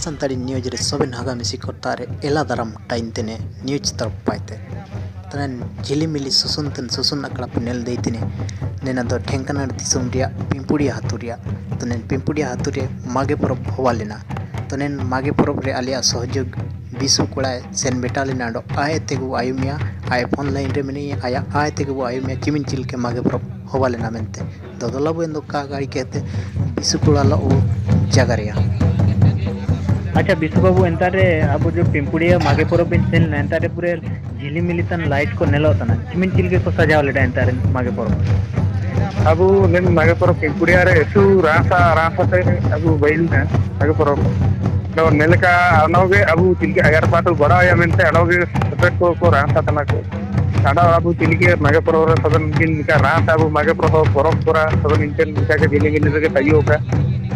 संताड़ी news रे सोबेन हागा मिसी कोतारे एला दरम टाइम तेने न्यूज तरफ पाइते तने झिलीमिली सुसुन अकड़ा पुनेल देइतिने नेना दो ढेंकानाल दिसोम रिया पिंपुड़िया हातुरिया तने पिंपुड़िया हातुरे मागे परब होवा लेना तने मागे परब रे आलिया सहयोग बिसु कोड़ा सेन बेटा लेना डो आए तेगु आयुमिया आए फोन लाइन रे मिनी आया आए तेगु आयुमिया चिमिन चिल के मागे परब होवा लेना मेनते ददला बुन दो का गाड़ी कहते बिसु कोड़ा ला ओ जगरिया। अच्छा बिशु बाबू एंतारे अब जो पिंपुड़िया मागे परब बिन सेन एंतारे पूरे झिलीमिली तन लाइट को नेलो तना चिमिन चिलके को सजाव लेडा एंतारे मागे परब अबु नेन मागे परब पिंपुड़िया रे एसु रासा ते अबु बैल ना मागे परब तो नेलका अनोगे अबु चिलके अगर पातो बड़ा या मेनते अनोगे सपेट को रासा तना को आडा अबु चिलके मागे परब रे सबन दिन का रासा अबु मागे परब कोरा सबन इंटेन का के झिलीमिली रे तायो का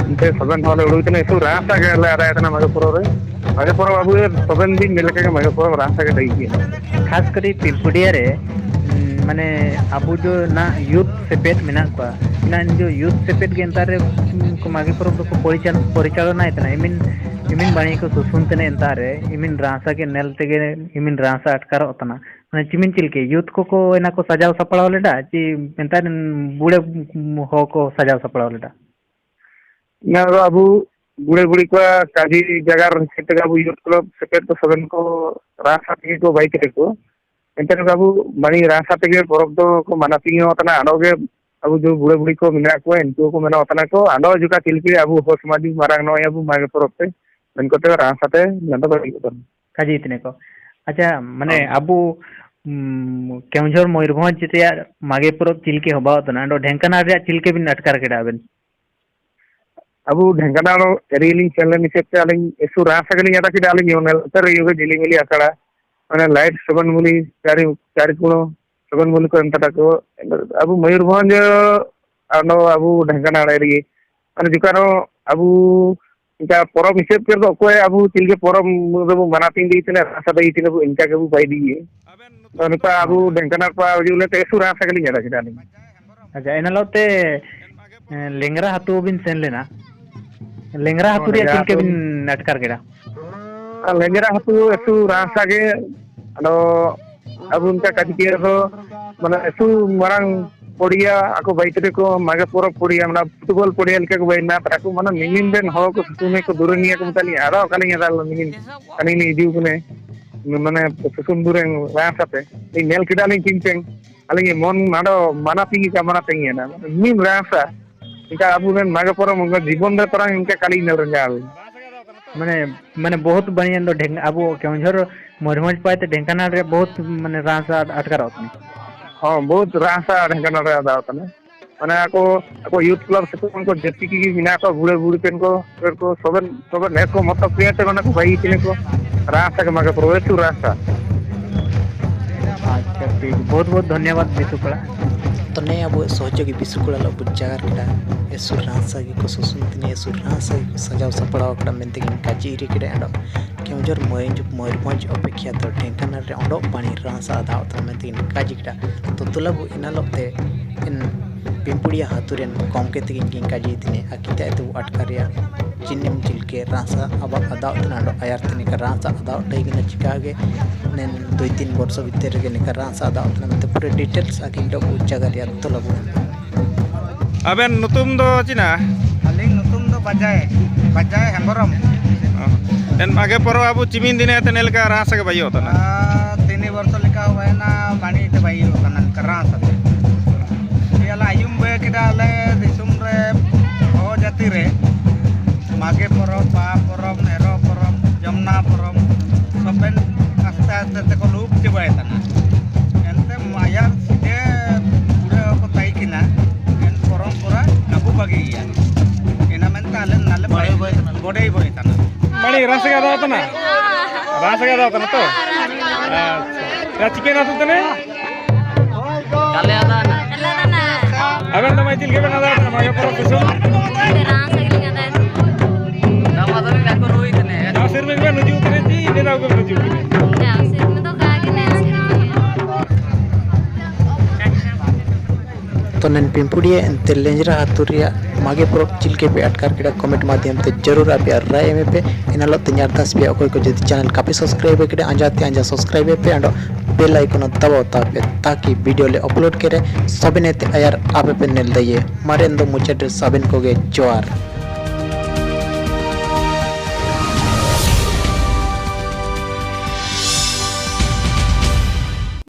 इंते सबन होले उडुतने एसु रासा के ले आरा तना मागे परब अबु सबन दिन नेलका के मागे परब रासा के दई खास करी पिंपुड़िया रे माने अबु जो ना यूथ सेपेट मेना को ना जो यूथ सेपेट के एंतारे को मागे परब को परिचालना इतना इमिन बाणी को सुसुन तने एंतारे इमिन रासा के नेल तेगे इमिन रासा अटकारो तना माने चिमिन चिलके यूथ को एना को सजाव सपड़ाव लेडा ची एंतारे बुड़े हो को सजाव सपड़ाव लेडा ना अबु बुड़े बुड़ी को काजी जगह सेट अबु यूथ क्लब सेपेट को सबन को रासा तेगे को बाइक रे को एंतर बाबू मणि रासा तेगे परब दो को मानाती होतना आडोगे अबु जो बुड़े बुड़ी को मिना को इनको को मेना होतना को आडो जुका तिलकी अबु हो समाजी मारांग नो अबु मागे परब पे इनको ते रासा ते नंद बड़ी को काजी इतने को अच्छा माने अबु केमझोर मयूरभंज रे मागे परब चिलके होबा होतना आडो ढेंकानाल रे चिलके बिन अटकार केडा बेन अबु ढेंकानाल एरिलिंग चैनल निसेते आलिंग एसु रासा गली याता कि आलिंग योनेल तर योगे जिलीमिली अकड़ा माने लाइट सबन मुली चारि कुणो सबन मुली को एंता को अबु मयूरभंज आनो अबु ढेंकानाल एरी माने जुकानो अबु इनका परब हिसाब कर दो कोई अबु तिलके परब अबु मनाती दीतने रासा दईतने अबु इनका के बाई दिए तो निपा अबु ढेंकानाल पा जुले ते एसु रासा गली जड़ा किदानी अच्छा एनालोते लेंगरा हातु बिन सेन लेना लेंगरा हातुरिया चिलके बिन अटकार केडा लेंजरा हतु एसु रासा के अनो अबु उनका काटिया को माने एसु मारंग पड़िया आको बाइतरे को मागे परब पड़िया माने फुटबॉल पड़िया लेके को बाइना ताको माने निमिन देन हो को सुने को दुरनिया को मतली आरो काली यादाल निमिन कानी नि दिउ कने माने सुसुंदुरे रासा पे इ नेल किडाली किंचें अलिंगे मन माडो माना पिंगी का माना पेंगे ना निम रासा इनका अबु नेन मागे परब उनका जीवन दे तरह इनका काली नेल रंगाल माने बहुत बढ़िया दो ढेंग अबु केमझोर मयूरभंज पाते ढेंकानाल रे बहुत माने रासा अटकार होतने हां बहुत रासा ढेंकानाल रे आदा होतने माने ako यूथ क्लब से उनको जति की बिना को बुड़े बुड़ी पेन को सबन ने को मत प्रियते माने को भाई तिने को रासा के मागे प्रोवेसु रासा अच्छा ठीक बहुत धन्यवाद बिसुकड़ा तो ने अब सहयोगी बिसुकड़ा ला बुजागर केडा एसु रासा की को सुसुनतिने एसु रासा की को सजाव सपड़ाव कड़ा मेनते किन काजी रे केडा एंडो केमजोर मयूरभंज अपेक्षा तो ढेंकानाल रे ओंडो पानी रासा आधा तो मेनते किन काजी केडा तो तुलाबु इनालोते इन पिंपुड़िया हातुरेन कॉमके तकिन किन काजी तिने अकिता तो अटकारिया चिन्निम चिलके रासा अब आधा तनाडो आयार तिने का रासा आधा टेगिन चिकागे नेन 2-3 वर्ष भीतर के निका रासा आधा तनाते पूरे डिटेल्स आकिन दो उच्चागारिया तुलाबु अबेन नुतुम दो चिना अलिंग नुतुम दो बजाय हेंबरम देन मागे परब अबु चिमिन दिने ते नेलका रासा के बाई होतना 3 वर्ष लिखा हुआ है ना बाणी ते बाई होतना रासा याला आयुम बे किडाले दिसुम रे हो जाति रे मागे परब बा परब नेरो परब जमुना परब सबन आस्ते आस्ते ते को लूप चिबाय तना एनते माया सिटे पूरे को ताई किना एन परंपरा नबु बागिया एना मेनता आले नाले बड़े बोय तना मणि रासा का दातना तो अच्छा चिकन आतने काले आदा ना अबेन तो मैं चिलके बना दाता मागे परब सुसुन रासा के लिंगा दाता नामा तो लाको रोई तने ना सिर में नुजू करे जी ने दाव को नुजू करे ना सिर में तो कागे ना सिर में तो नन पिंपुड़िया एंते लेंजरा हातुरिया मागे परब चिलके पे अटकार केड़ा कमेंट माध्यम ते जरूर आपे राय में पे इनालो तैयार दस पे अकोय को जदि चैनल कापी सब्सक्राइब केड़ा अंजा सब्सक्राइब पे अंडो बेल आइकन दबाओ तापे ताकि वीडियो ले अपलोड करे सबने ते आयार आपे पे नेल दये मारे मुचाटे साबिन को गे जोहार।